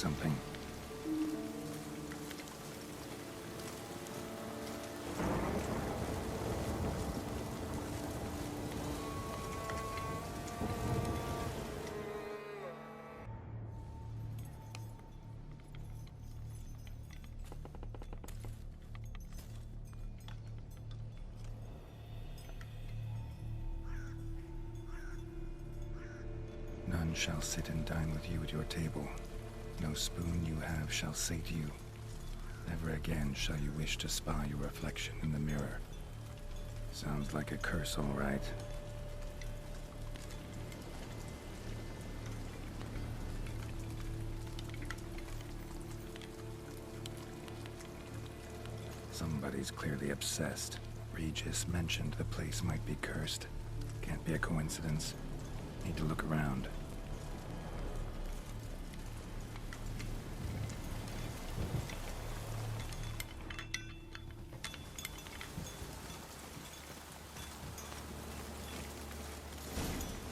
something. None shall sit and dine with you at your table. No spoon you have shall sate you. Never again shall you wish to spy your reflection in the mirror. Sounds like a curse, all right. Somebody's clearly obsessed. Regis mentioned the place might be cursed. Can't be a coincidence. Need to look around.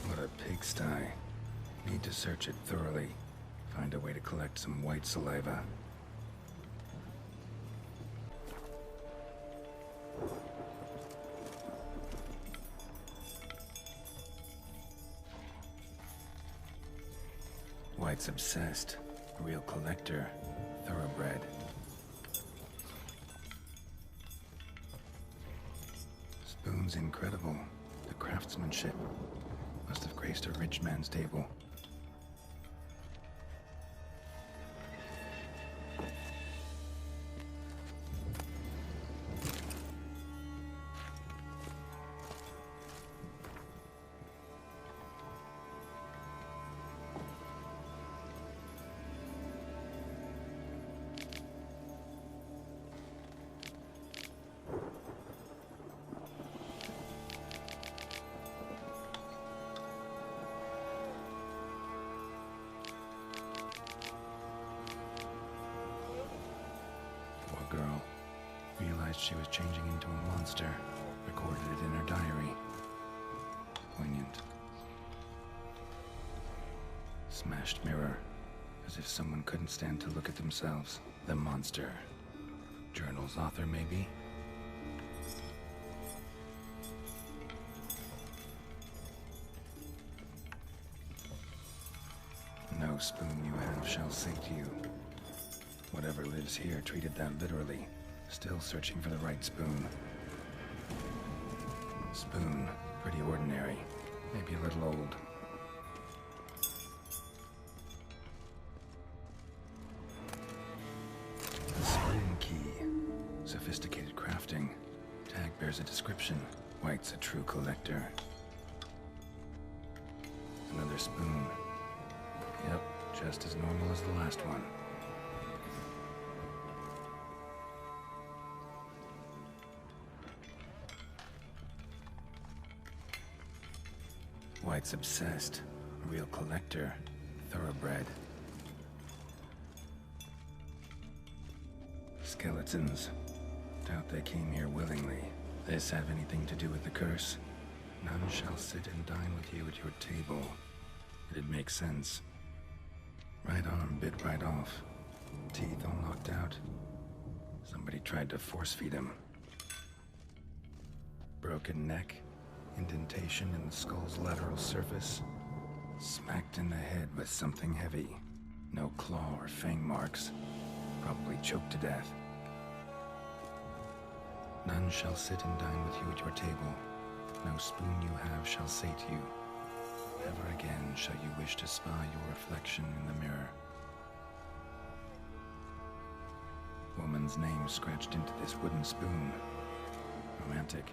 What a pigsty. Need to search it thoroughly. Find a way to collect some white saliva. White's obsessed. A real collector. Thoroughbred. Spoon's incredible. The craftsmanship. Must have graced a rich man's table. Girl realized she was changing into a monster, recorded it in her diary. Poignant. Smashed mirror, as if someone couldn't stand to look at themselves. The monster. Journal's author, maybe? No spoon you have shall sate you. Whatever lives here treated that literally. Still searching for the right spoon. Spoon, pretty ordinary. Maybe a little old. The spoon key. Sophisticated crafting. Tag bears a description. White's a true collector. Another spoon. Yep, just as normal as the last one. White's obsessed. A real collector. Thoroughbred. Skeletons. Doubt they came here willingly. This have anything to do with the curse? None shall sit and dine with you at your table. It'd make sense. Right arm bit right off. Teeth all knocked out. Somebody tried to force feed him. Broken neck. Indentation in the skull's lateral surface. Smacked in the head with something heavy. No claw or fang marks. Probably choked to death. None shall sit and dine with you at your table. No spoon you have shall sate you. Never again shall you wish to spy your reflection in the mirror. Woman's name scratched into this wooden spoon. Romantic.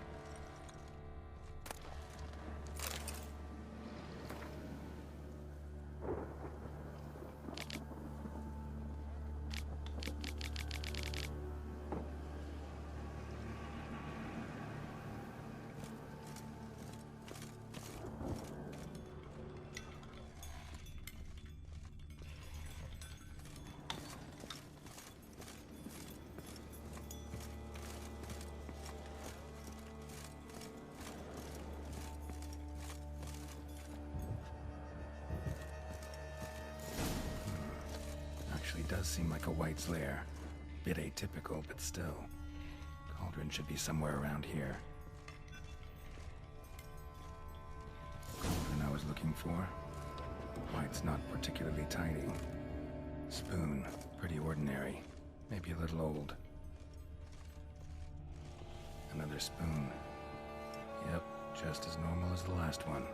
does seem like a White's lair. Bit atypical, but still. Cauldron should be somewhere around here. Cauldron I was looking for. White's not particularly tidy. Spoon, pretty ordinary. Maybe a little old. Another spoon. Yep, just as normal as the last one.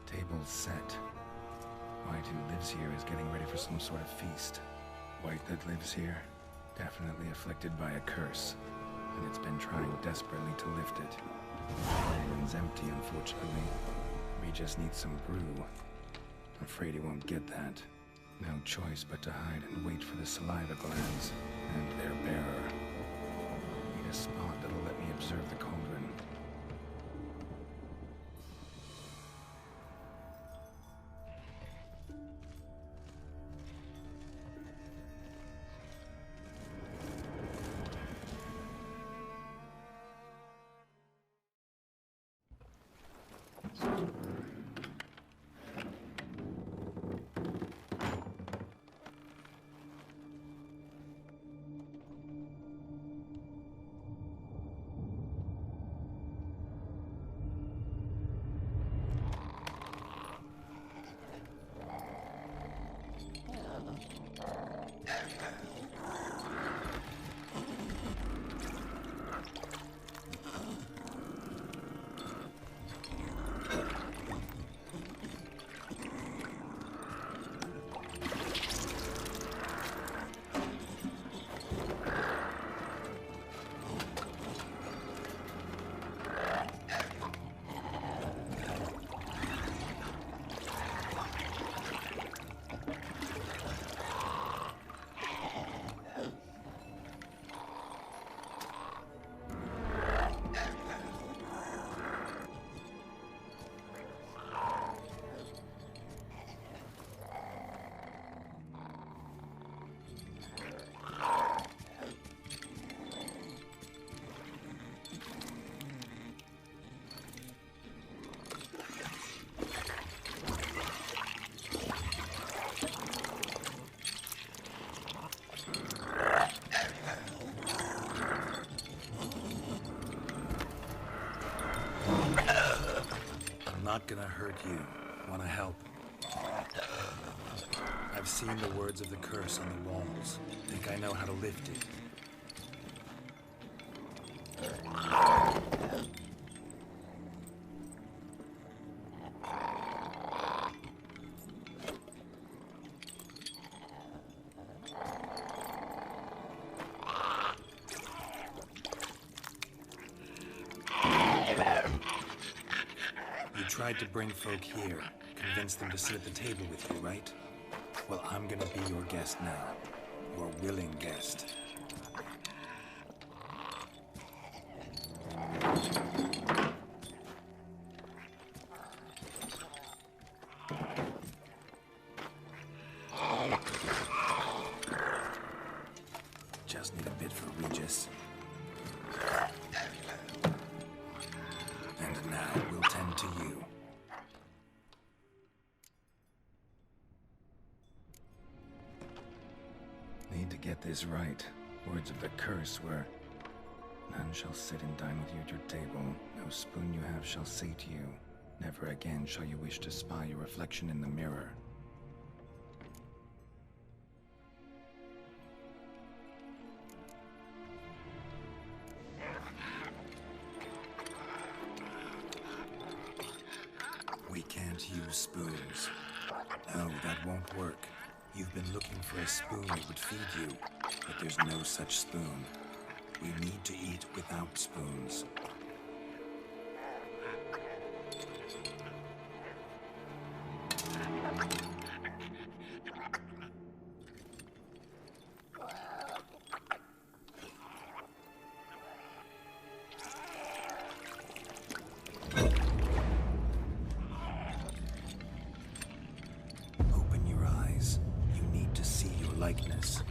Table's set. White who lives here is getting ready for some sort of feast. White that lives here, definitely afflicted by a curse, and it's been trying desperately to lift it. The cauldron's empty, unfortunately. We just need some brew. I'm afraid he won't get that. No choice but to hide and wait for the saliva glands and their bearer. Need a spot that'll let me observe the cauldron. Not gonna hurt you. Wanna help? I've seen the words of the curse on the walls. Think I know how to lift it. Tried to bring folk here, convince them to sit at the table with you, right? Well, I'm gonna be your guest now. Your willing guest. Just need a bit for Regis. And now we'll tend to you. Need to get this right. Words of the curse were, none shall sit and dine with you at your table. No spoon you have shall sate you. Never again shall you wish to spy your reflection in the mirror. We can't use spoons. No, that won't work. You've been looking for a spoon that would feed you, but there's no such spoon. We need to eat without spoons. Likeness.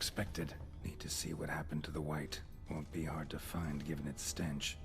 unexpected. Need to see what happened to the white. Won't be hard to find given its stench.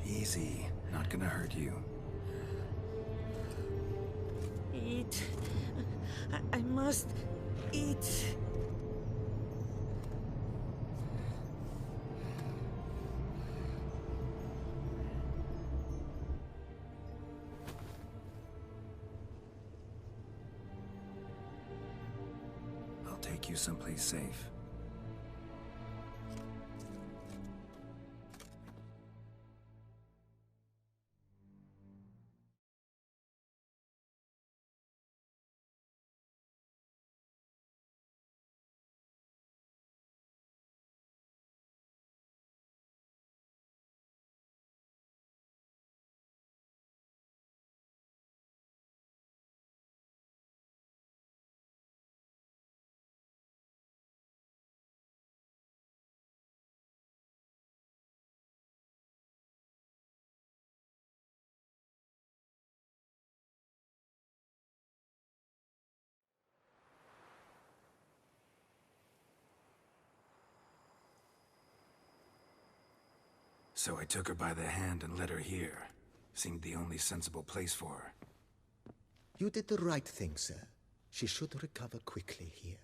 Easy. Not gonna hurt you. Eat. I must eat. I'll take you someplace safe. So I took her by the hand and led her here. Seemed the only sensible place for her. You did the right thing, sir. She should recover quickly here.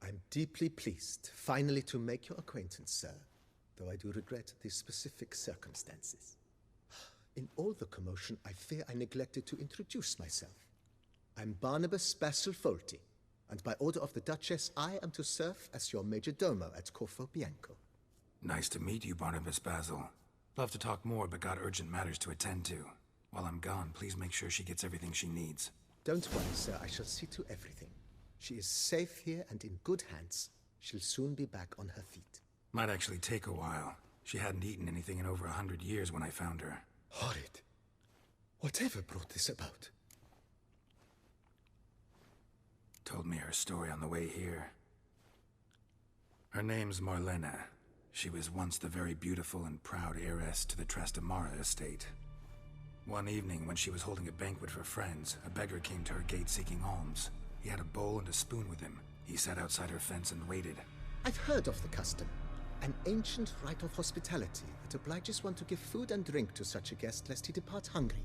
I'm deeply pleased, finally, to make your acquaintance, sir, though I do regret the specific circumstances. In all the commotion, I fear I neglected to introduce myself. I'm Barnabas Basil Folty, and by order of the Duchess, I am to serve as your major domo at Corfo Bianco. Nice to meet you, Barnabas Basil. Love to talk more, but got urgent matters to attend to. While I'm gone, please make sure she gets everything she needs. Don't worry, sir. I shall see to everything. She is safe here and in good hands. She'll soon be back on her feet. Might actually take a while. She hadn't eaten anything in over 100 years when I found her. Horrid. Whatever brought this about? Told me her story on the way here. Her name's Marlena. She was once the very beautiful and proud heiress to the Trastamara estate. One evening, when she was holding a banquet for friends, a beggar came to her gate seeking alms. He had a bowl and a spoon with him. He sat outside her fence and waited. I've heard of the custom. An ancient rite of hospitality that obliges one to give food and drink to such a guest lest he depart hungry.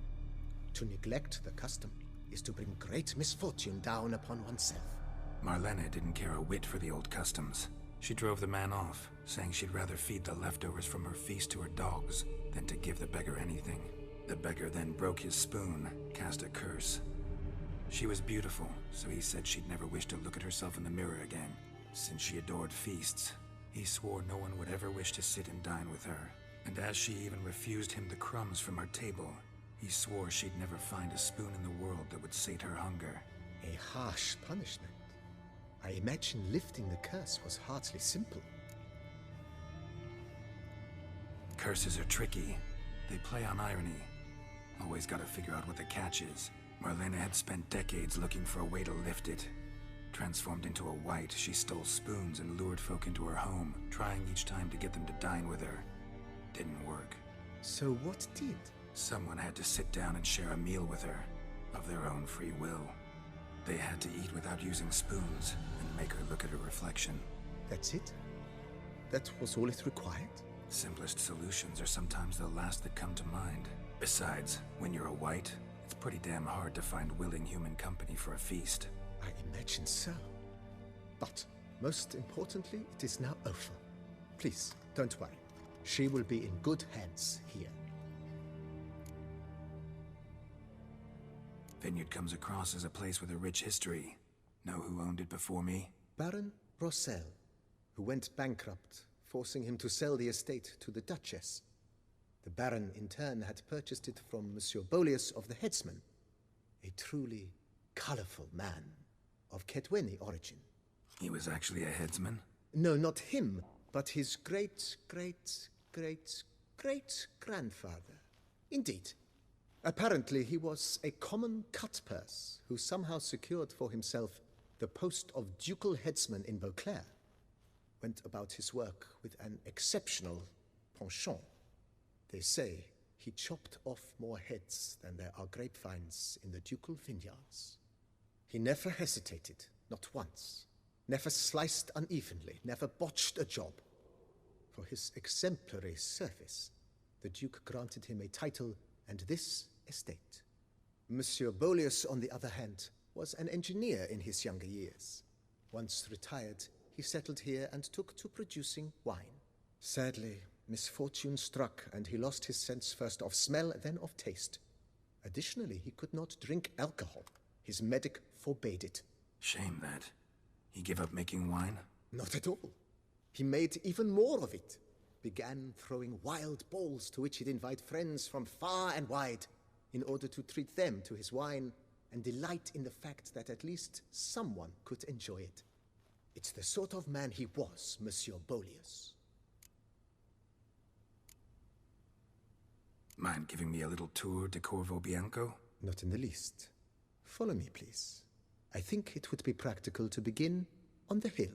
To neglect the custom is to bring great misfortune down upon oneself. Marlena didn't care a whit for the old customs. She drove the man off, saying she'd rather feed the leftovers from her feast to her dogs than to give the beggar anything. The beggar then broke his spoon, cast a curse. She was beautiful, so he said she'd never wish to look at herself in the mirror again. Since she adored feasts, he swore no one would ever wish to sit and dine with her. And as she even refused him the crumbs from her table, he swore she'd never find a spoon in the world that would sate her hunger. A harsh punishment. I imagine lifting the curse was hardly simple. Curses are tricky. They play on irony. Always gotta figure out what the catch is. Marlena had spent decades looking for a way to lift it. Transformed into a wight, she stole spoons and lured folk into her home, trying each time to get them to dine with her. Didn't work. So what did? Someone had to sit down and share a meal with her, of their own free will. They had to eat without using spoons, and make her look at her reflection. That's it? That was all it required? Simplest solutions are sometimes the last that come to mind. Besides, when you're a wight, it's pretty damn hard to find willing human company for a feast. I imagine so. But, most importantly, it is now over. Please, don't worry. She will be in good hands here. Vineyard comes across as a place with a rich history. Know who owned it before me? Baron Rossel, who went bankrupt, forcing him to sell the estate to the Duchess. The Baron, in turn, had purchased it from Monsieur Bolius of the Headsman, a truly colorful man of Ketweni origin. He was actually a headsman? No, not him, but his great-great-great-great-grandfather. Indeed. Apparently, he was a common cutpurse who somehow secured for himself the post of ducal headsman in Beauclair. Went about his work with an exceptional penchant. They say he chopped off more heads than there are grapevines in the ducal vineyards. He never hesitated, not once. Never sliced unevenly, never botched a job. For his exemplary service, the Duke granted him a title and this estate. Monsieur Bolius, on the other hand, was an engineer in his younger years. Once retired, he settled here and took to producing wine. Sadly, misfortune struck and he lost his sense first of smell, then of taste. Additionally, he could not drink alcohol. His medic forbade it. Shame that. He gave up making wine? Not at all. He made even more of it. Began throwing wild balls to which he'd invite friends from far and wide in order to treat them to his wine and delight in the fact that at least someone could enjoy it. It's the sort of man he was, Monsieur Bolius. Mind giving me a little tour de Corvo Bianco? Not in the least. Follow me, please. I think it would be practical to begin on the hill.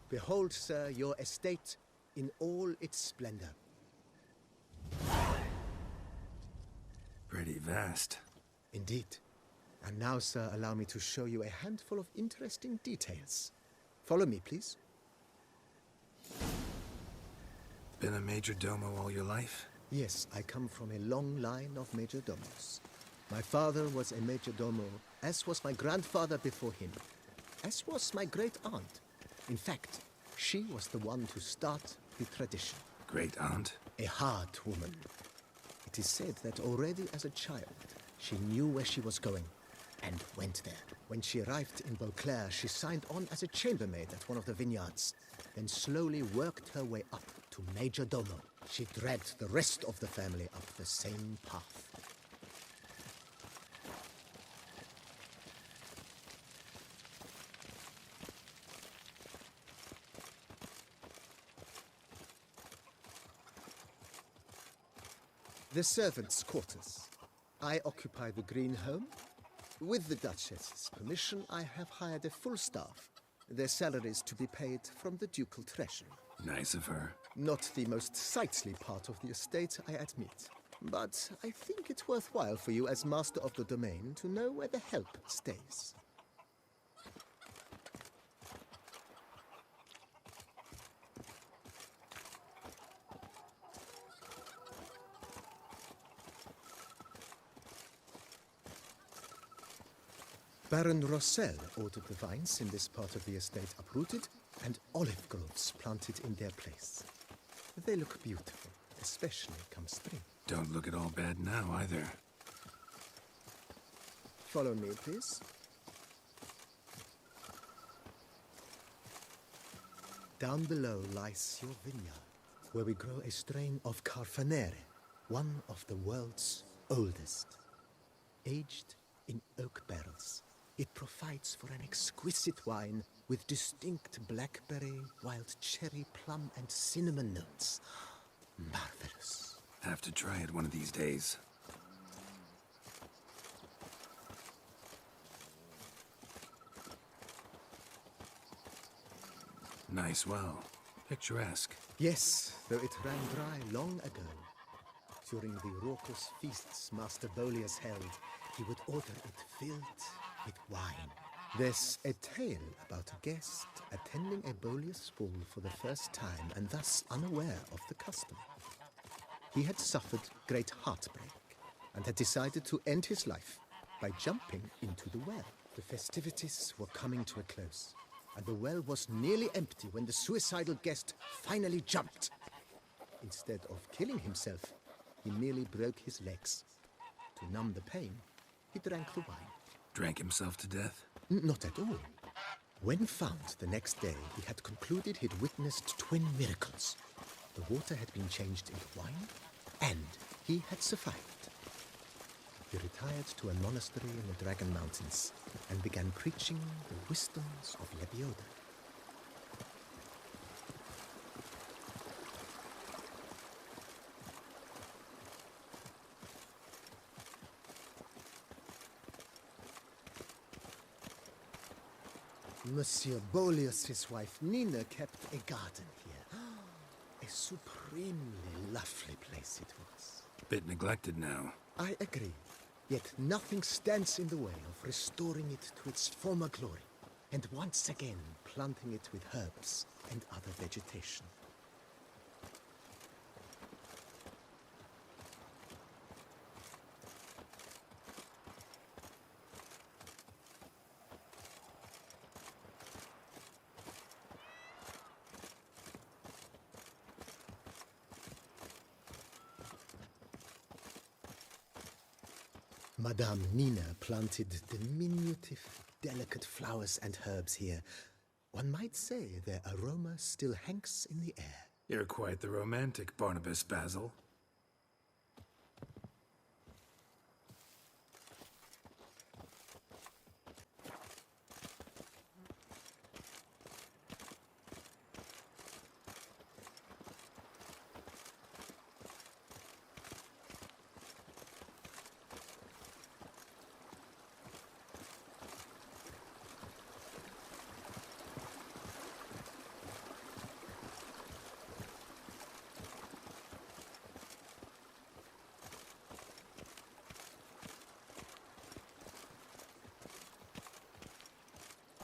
Behold, sir, your estate in all its splendor. Pretty vast. Indeed. And now, sir, allow me to show you a handful of interesting details. Follow me, please. Been a major domo all your life? Yes, I come from a long line of major domos. My father was a major domo, as was my grandfather before him, as was my great-aunt. In fact, she was the one to start the tradition. Great-aunt? A hard woman. It is said that already as a child, she knew where she was going and went there. When she arrived in Beauclair, she signed on as a chambermaid at one of the vineyards, then slowly worked her way up to major domo. She dragged the rest of the family up the same path. The servants' quarters. I occupy the green home. With the Duchess's permission, I have hired a full staff. Their salaries to be paid from the ducal treasury. Nice of her. Not the most sightly part of the estate, I admit. But I think it's worthwhile for you as master of the domain to know where the help stays. Baron Rossel ordered the vines in this part of the estate uprooted and olive groves planted in their place. They look beautiful, especially come spring. Don't look at all bad now, either. Follow me, please. Down below lies your vineyard, where we grow a strain of Carfanere, one of the world's oldest. Aged in oak barrels, it provides for an exquisite wine with distinct blackberry, wild cherry, plum, and cinnamon notes. Marvelous. Have to try it one of these days. Nice well. Picturesque. Yes, though it ran dry long ago. During the raucous feasts Master Bolius held, he would order it filled with wine. There's a tale about a guest attending a Bolius ball for the first time and thus unaware of the custom. He had suffered great heartbreak and had decided to end his life by jumping into the well. The festivities were coming to a close, and the well was nearly empty when the suicidal guest finally jumped. Instead of killing himself, he merely broke his legs. To numb the pain, he drank the wine. Drank himself to death? Not at all. When found the next day, he had concluded he'd witnessed twin miracles. The water had been changed into wine, and he had survived. He retired to a monastery in the Dragon Mountains and began preaching the wisdoms of Lebioda. Monsieur Bolius' wife Nina kept a garden here. A supremely lovely place it was. Bit neglected now. I agree. Yet nothing stands in the way of restoring it to its former glory, and once again planting it with herbs and other vegetation. Madame Nina planted diminutive, delicate flowers and herbs here. One might say their aroma still hangs in the air. You're quite the romantic, Barnabas Basil.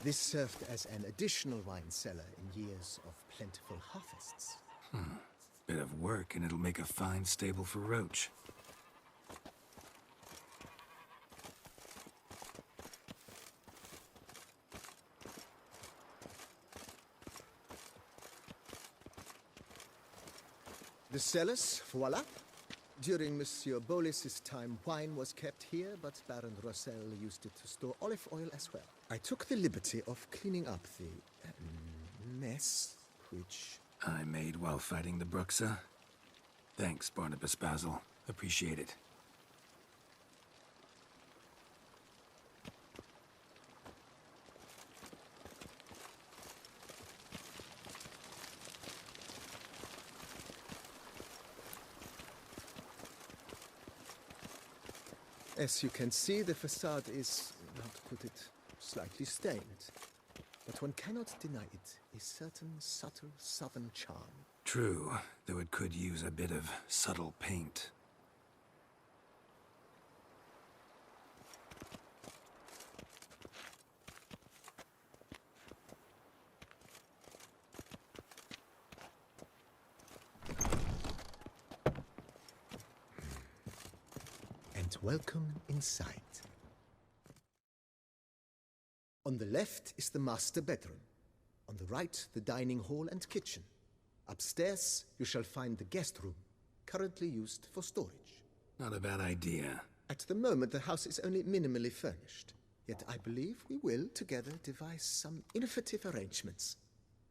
This served as an additional wine cellar in years of plentiful harvests. Bit of work and it'll make a fine stable for Roach. The cellars, voila. During Monsieur Bolis's time, wine was kept here, but Baron Rossel used it to store olive oil as well. I took the liberty of cleaning up the mess, which... I made while fighting the Bruxa. Thanks, Barnabas Basil. Appreciate it. As you can see, the facade is, how to put it, slightly stained. But one cannot deny it a certain subtle southern charm. True, though it could use a bit of subtle paint. And welcome inside. On the left is the master bedroom. On the right, the dining hall and kitchen. Upstairs, you shall find the guest room, currently used for storage. Not a bad idea. At the moment, the house is only minimally furnished. Yet I believe we will, together, devise some innovative arrangements.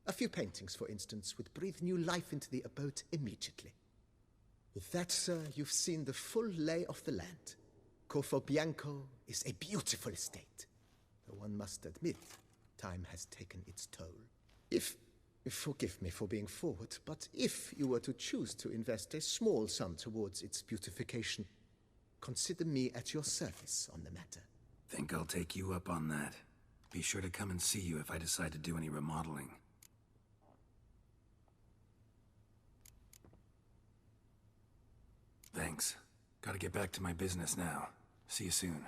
A few paintings, for instance, would breathe new life into the abode immediately. With that, sir, you've seen the full lay of the land. Corvo Bianco is a beautiful estate. Though one must admit, time has taken its toll. Forgive me for being forward, but if you were to choose to invest a small sum towards its beautification, consider me at your service on the matter. Think I'll take you up on that. Be sure to come and see you if I decide to do any remodeling. Thanks. Gotta get back to my business now. See you soon.